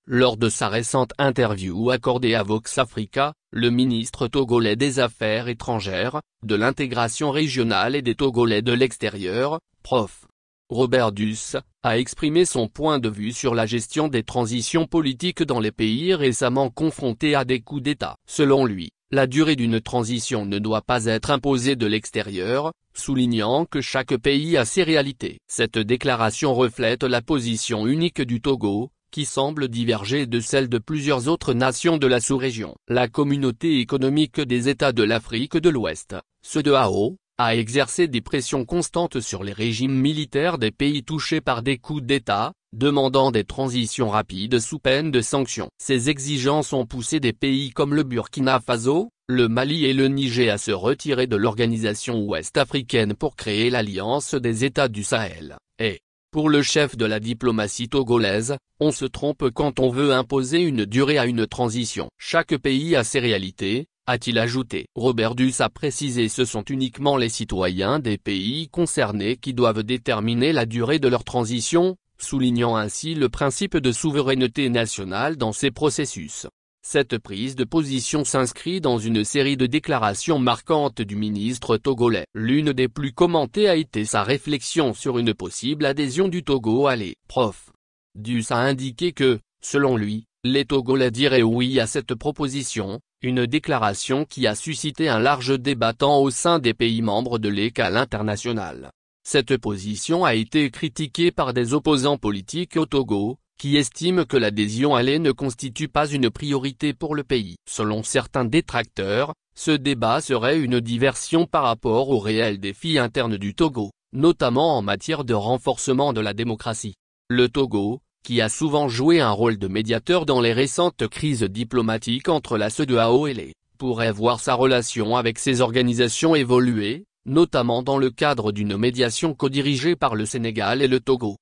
Lors de sa récente interview accordée à Vox Africa, le ministre togolais des Affaires étrangères, de l'intégration régionale et des Togolais de l'extérieur, Prof. Robert Duss, a exprimé son point de vue sur la gestion des transitions politiques dans les pays récemment confrontés à des coups d'État. Selon lui, la durée d'une transition ne doit pas être imposée de l'extérieur, soulignant que chaque pays a ses réalités. Cette déclaration reflète la position unique du Togo, qui semble diverger de celle de plusieurs autres nations de la sous-région. La Communauté économique des États de l'Afrique de l'Ouest, CEDEAO, a exercé des pressions constantes sur les régimes militaires des pays touchés par des coups d'État, demandant des transitions rapides sous peine de sanctions. Ces exigences ont poussé des pays comme le Burkina Faso, le Mali et le Niger à se retirer de l'organisation ouest-africaine pour créer l'Alliance des États du Sahel. Et, pour le chef de la diplomatie togolaise, on se trompe quand on veut imposer une durée à une transition. Chaque pays a ses réalités, a-t-il ajouté. Robert Duss a précisé ce sont uniquement les citoyens des pays concernés qui doivent déterminer la durée de leur transition, soulignant ainsi le principe de souveraineté nationale dans ces processus. Cette prise de position s'inscrit dans une série de déclarations marquantes du ministre togolais. L'une des plus commentées a été sa réflexion sur une possible adhésion du Togo à l'E. Prof. Duss a indiqué que, selon lui, les Togolais diraient oui à cette proposition, une déclaration qui a suscité un large débat tant au sein des pays membres de l'E qu'à l'international. Cette position a été critiquée par des opposants politiques au Togo, qui estiment que l'adhésion à l'E ne constitue pas une priorité pour le pays. Selon certains détracteurs, ce débat serait une diversion par rapport aux réels défis internes du Togo, notamment en matière de renforcement de la démocratie. Le Togo, qui a souvent joué un rôle de médiateur dans les récentes crises diplomatiques entre la CEDEAO et l'E, pourrait voir sa relation avec ces organisations évoluer, notamment dans le cadre d'une médiation co-dirigée par le Sénégal et le Togo.